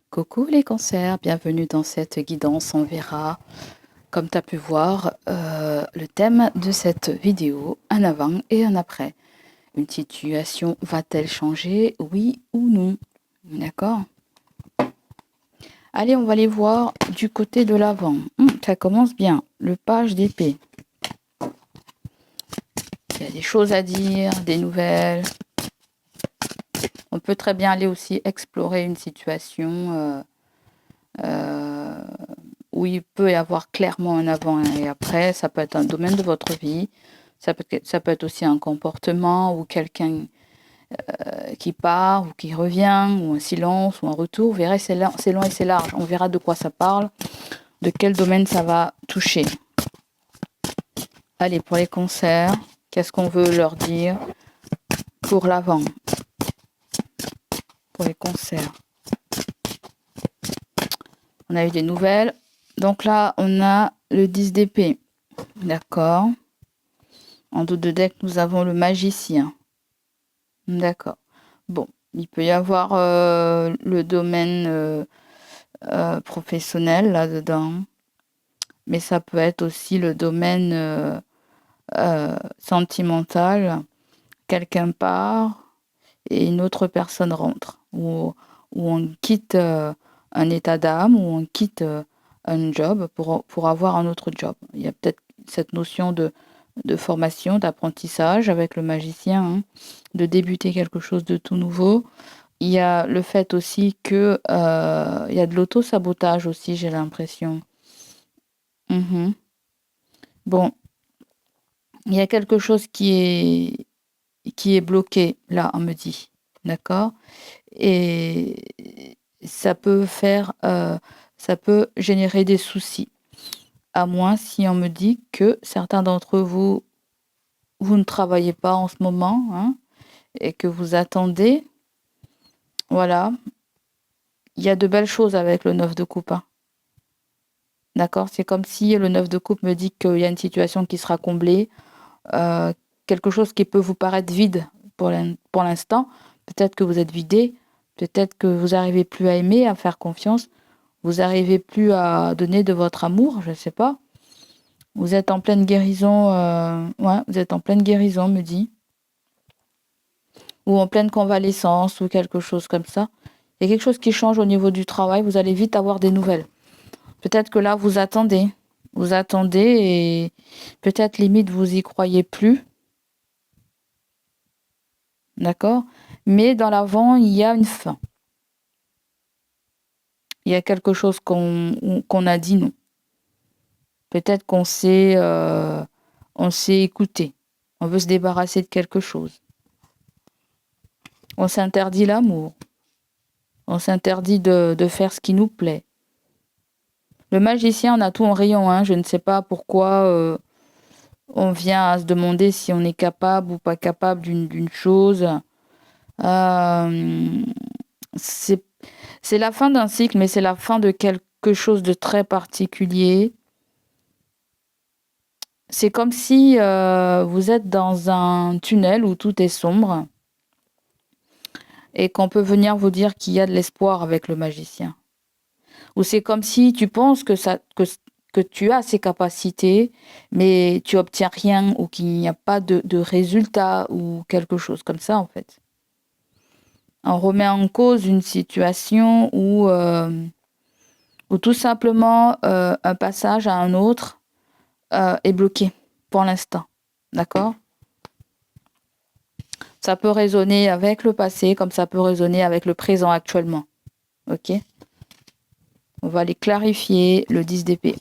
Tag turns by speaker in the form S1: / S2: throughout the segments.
S1: Coucou les cancers, bienvenue dans cette guidance. On verra, comme tu as pu voir, le thème de cette vidéo, un avant et un après. Une situation va-t-elle changer, oui ou non? D'accord? Allez, on va aller voir du côté de l'avant. Ça commence bien, le page d'épée. Il y a des choses à dire, des nouvelles. On peut très bien aller aussi explorer une situation où il peut y avoir clairement un avant et après. Ça peut être un domaine de votre vie. Ça peut être aussi un comportement ou quelqu'un qui part ou qui revient, ou un silence ou un retour. Vous verrez, c'est long et c'est large. On verra de quoi ça parle, de quel domaine ça va toucher. Allez, pour les cancers, qu'est-ce qu'on veut leur dire pour l'avant? Pour les cancers. On a eu des nouvelles. Donc là, on a le 10 d'épée. D'accord. En dos de deck, nous avons le magicien. D'accord. Bon, il peut y avoir le domaine professionnel là-dedans, mais ça peut être aussi le domaine sentimental. Quelqu'un part et une autre personne rentre, ou on quitte un état d'âme, ou on quitte un job pour avoir un autre job. Il y a peut-être cette notion de formation, d'apprentissage avec le magicien, hein, de débuter quelque chose de tout nouveau. Il y a le fait aussi que il y a de l'auto-sabotage aussi, j'ai l'impression. Bon, il y a quelque chose qui est bloqué, là, on me dit. D'accord? Et ça peut ça peut générer des soucis. À moins si on me dit que certains d'entre vous, vous ne travaillez pas en ce moment, hein, et que vous attendez. Voilà. Il y a de belles choses avec le 9 de coupe. Hein. D'accord? C'est comme si le 9 de coupe me dit qu'il y a une situation qui sera comblée, quelque chose qui peut vous paraître vide pour l'instant. Peut-être que vous êtes vidé, peut-être que vous n'arrivez plus à aimer, à faire confiance, vous n'arrivez plus à donner de votre amour, je ne sais pas. Vous êtes en pleine guérison, ouais, vous êtes en pleine guérison, me dit. Ou en pleine convalescence, ou quelque chose comme ça. Il y a quelque chose qui change au niveau du travail, vous allez vite avoir des nouvelles. Peut-être que là, vous attendez. Vous attendez et peut-être limite vous y croyez plus. D'accord? Mais dans l'avant, il y a une fin. Il y a quelque chose qu'on a dit non. Peut-être qu'on s'est écouté. On veut se débarrasser de quelque chose. On s'interdit l'amour. On s'interdit de faire ce qui nous plaît. Le magicien, on a tout en rayon. Hein. Je ne sais pas pourquoi on vient à se demander si on est capable ou pas capable d'une chose. C'est la fin d'un cycle, mais c'est la fin de quelque chose de très particulier. C'est comme si vous êtes dans un tunnel où tout est sombre et qu'on peut venir vous dire qu'il y a de l'espoir avec le magicien. Ou c'est comme si tu penses que tu as ces capacités, mais tu obtiens rien ou qu'il n'y a pas de résultat ou quelque chose comme ça, en fait. On remet en cause une situation où tout simplement un passage à un autre est bloqué pour l'instant. D'accord? Ça peut résonner avec le passé comme ça peut résonner avec le présent actuellement. Ok? On va aller clarifier le 10 d'épée.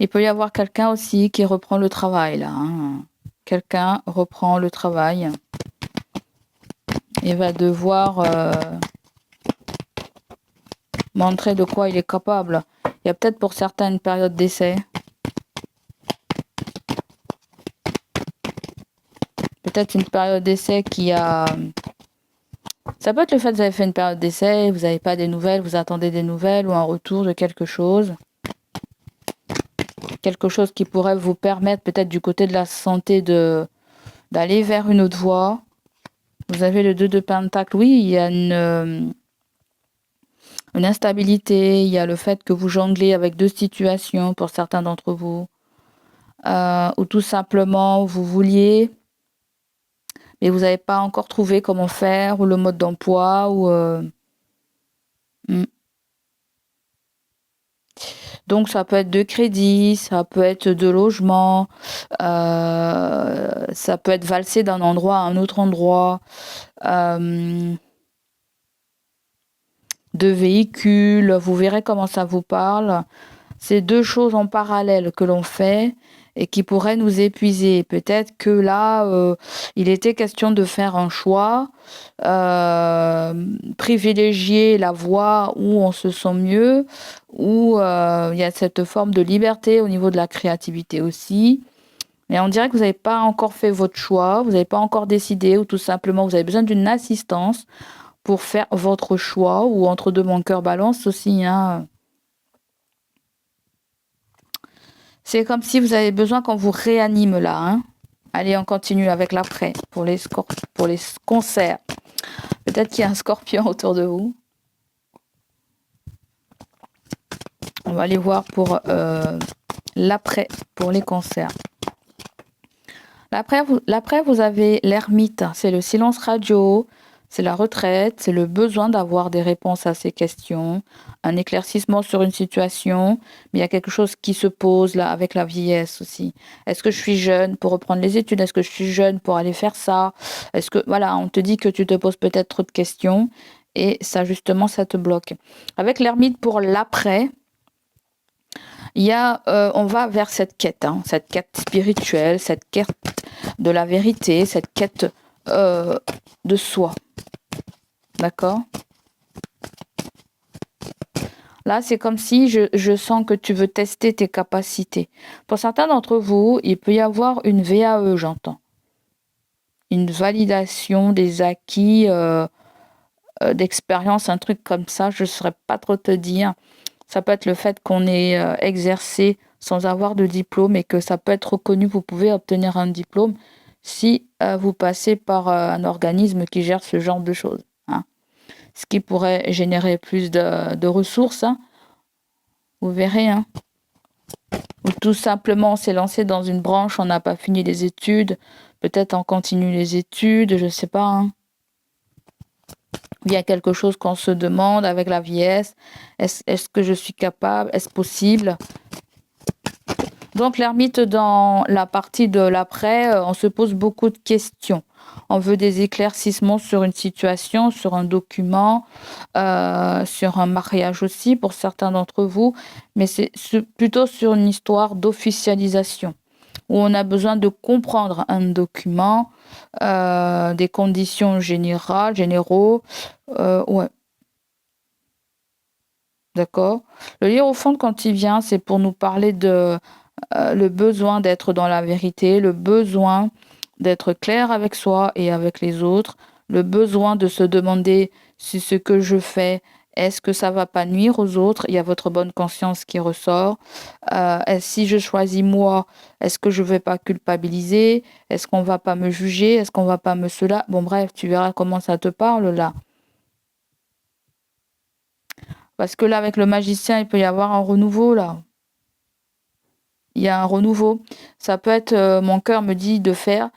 S1: Il peut y avoir quelqu'un aussi qui reprend le travail là. Hein. Quelqu'un reprend le travail et va devoir montrer de quoi il est capable. Il y a peut-être pour certains une période d'essai. Peut-être une période d'essai qui a... Ça peut être le fait que vous avez fait une période d'essai, vous n'avez pas des nouvelles, vous attendez des nouvelles ou un retour de quelque chose. Quelque chose qui pourrait vous permettre peut-être du côté de la santé de d'aller vers une autre voie. Vous avez le 2 de Pentacle. Oui, il y a une instabilité, il y a le fait que vous jonglez avec deux situations pour certains d'entre vous. Ou tout simplement, vous vouliez, mais vous n'avez pas encore trouvé comment faire, ou le mode d'emploi, ou... Donc, ça peut être de crédit, ça peut être de logement, ça peut être valser d'un endroit à un autre endroit, de véhicules, vous verrez comment ça vous parle. C'est deux choses en parallèle que l'on fait et qui pourraient nous épuiser. Peut-être que là, il était question de faire un choix, privilégier la voie où on se sent mieux, où il y a cette forme de liberté au niveau de la créativité aussi. Mais on dirait que vous n'avez pas encore fait votre choix, vous n'avez pas encore décidé, ou tout simplement vous avez besoin d'une assistance pour faire votre choix, ou entre deux mon cœur balance aussi, hein. C'est comme si vous avez besoin qu'on vous réanime là, hein. Allez, on continue avec l'après pour les concerts. Peut-être qu'il y a un scorpion autour de vous. On va aller voir pour l'après, pour les concerts. L'après, vous avez l'ermite, c'est le silence radio, c'est la retraite, c'est le besoin d'avoir des réponses à ces questions, un éclaircissement sur une situation, mais il y a quelque chose qui se pose là avec la vieillesse aussi. Est-ce que je suis jeune pour reprendre les études? Est-ce que je suis jeune pour aller faire ça? Est-ce que, voilà, on te dit que tu te poses peut-être trop de questions et ça, justement, ça te bloque. Avec l'ermite pour l'après, on va vers cette quête spirituelle, cette quête de la vérité, cette quête de soi. D'accord? Là, c'est comme si je sens que tu veux tester tes capacités. Pour certains d'entre vous, il peut y avoir une VAE, j'entends. Une validation des acquis d'expérience, un truc comme ça, je ne saurais pas trop te dire. Ça peut être le fait qu'on ait exercé sans avoir de diplôme et que ça peut être reconnu. Vous pouvez obtenir un diplôme si vous passez par un organisme qui gère ce genre de choses, hein. Ce qui pourrait générer plus de ressources, hein. Vous verrez, hein. Ou tout simplement, on s'est lancé dans une branche, on n'a pas fini les études. Peut-être on continue les études, je ne sais pas, hein. Il y a quelque chose qu'on se demande avec la vieillesse. Est-ce que je suis capable? Est-ce possible? Donc l'ermite, dans la partie de l'après, on se pose beaucoup de questions. On veut des éclaircissements sur une situation, sur un document, sur un mariage aussi pour certains d'entre vous, mais c'est plutôt sur une histoire d'officialisation, où on a besoin de comprendre un document, des conditions généraux, ouais. D'accord. Le hiérophante, quand il vient, c'est pour nous parler de le besoin d'être dans la vérité, le besoin d'être clair avec soi et avec les autres, le besoin de se demander si ce que je fais, est-ce que ça va pas nuire aux autres? Il y a votre bonne conscience qui ressort. Si je choisis moi, est-ce que je vais pas culpabiliser? Est-ce qu'on va pas me juger? Est-ce qu'on va pas me cela? Bon, bref, tu verras comment ça te parle là. Parce que là, avec le magicien, il peut y avoir un renouveau là. Il y a un renouveau. Ça peut être, mon cœur me dit de faire.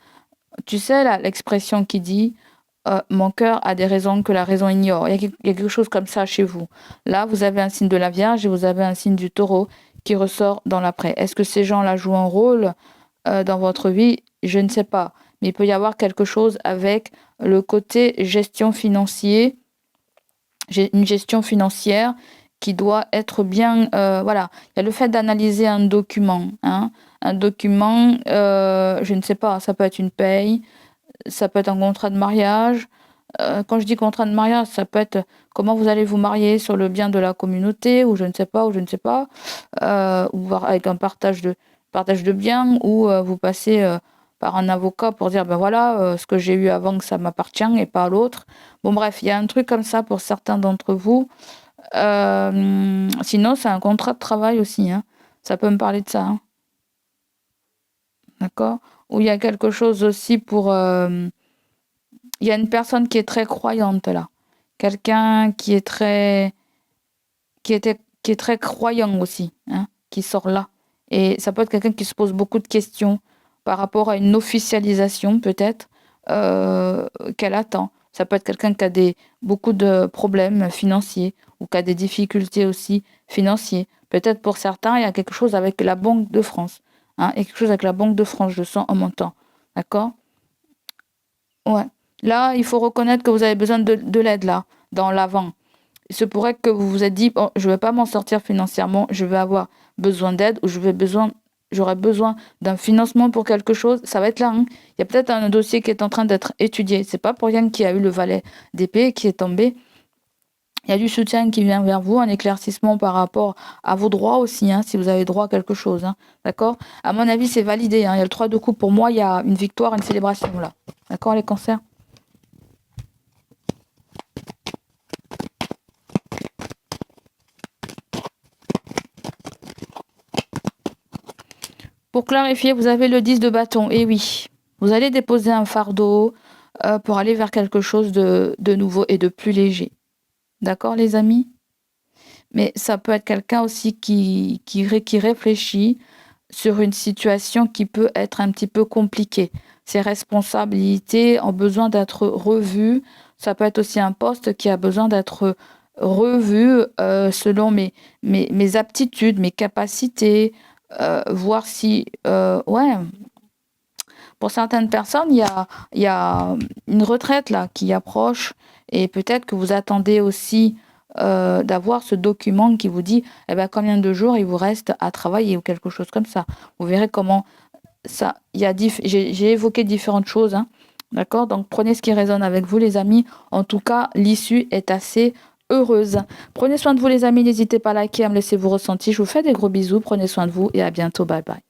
S1: Tu sais, là, l'expression qui dit mon cœur a des raisons que la raison ignore. Il y a quelque chose comme ça chez vous. Là, vous avez un signe de la Vierge et vous avez un signe du Taureau qui ressort dans l'après. Est-ce que ces gens-là jouent un rôle dans votre vie? Je ne sais pas. Mais il peut y avoir quelque chose avec le côté gestion financière. J'ai une gestion financière qui doit être bien, voilà. Il y a le fait d'analyser un document, hein. Un document, je ne sais pas, ça peut être une paye, ça peut être un contrat de mariage. Quand je dis contrat de mariage, ça peut être comment vous allez vous marier sur le bien de la communauté, ou je ne sais pas, ou avec un partage de biens, ou vous passez par un avocat pour dire, ben voilà, ce que j'ai eu avant, que ça m'appartient et pas à l'autre. Bon, bref, il y a un truc comme ça pour certains d'entre vous. Sinon, c'est un contrat de travail aussi, hein. Ça peut me parler de ça, hein. D'accord? Ou il y a quelque chose aussi pour... il y a une personne qui est très croyante là. Quelqu'un qui est très croyant aussi, hein, qui sort là. Et ça peut être quelqu'un qui se pose beaucoup de questions par rapport à une officialisation peut-être euh, qu'elle attend. Ça peut être quelqu'un qui a beaucoup de problèmes financiers ou qui a des difficultés aussi financières. Peut-être pour certains, il y a quelque chose avec la Banque de France. Hein, et quelque chose avec la Banque de France, je le sens en montant. D'accord? Ouais. Là, il faut reconnaître que vous avez besoin de l'aide là, dans l'avant. Il se pourrait que vous vous êtes dit, oh, je ne vais pas m'en sortir financièrement, je vais avoir besoin d'aide ou j'aurai besoin d'un financement pour quelque chose. Ça va être là. Hein. Il y a peut-être un dossier qui est en train d'être étudié. C'est pas pour rien qu'il y a eu le valet d'épée qui est tombé. Il y a du soutien qui vient vers vous, un éclaircissement par rapport à vos droits aussi, hein, si vous avez droit à quelque chose. Hein, d'accord? À mon avis, c'est validé. Hein. Il y a le 3 de coupe. Pour moi, il y a une victoire, une célébration là. D'accord, les cancers? Pour clarifier, vous avez le 10 de bâton. Et oui, vous allez déposer un fardeau pour aller vers quelque chose de nouveau et de plus léger. D'accord, les amis? Mais ça peut être quelqu'un aussi qui réfléchit sur une situation qui peut être un petit peu compliquée. Ses responsabilités ont besoin d'être revues. Ça peut être aussi un poste qui a besoin d'être revu selon mes aptitudes, mes capacités, voir si... ouais, pour certaines personnes, il y a une retraite là qui approche et peut-être que vous attendez aussi d'avoir ce document qui vous dit eh ben, combien de jours il vous reste à travailler ou quelque chose comme ça. Vous verrez comment ça... j'ai évoqué différentes choses, hein, d'accord? Donc prenez ce qui résonne avec vous les amis. En tout cas, l'issue est assez heureuse. Prenez soin de vous les amis, n'hésitez pas à liker, à me laisser vos ressentis. Je vous fais des gros bisous, prenez soin de vous et à bientôt, bye bye.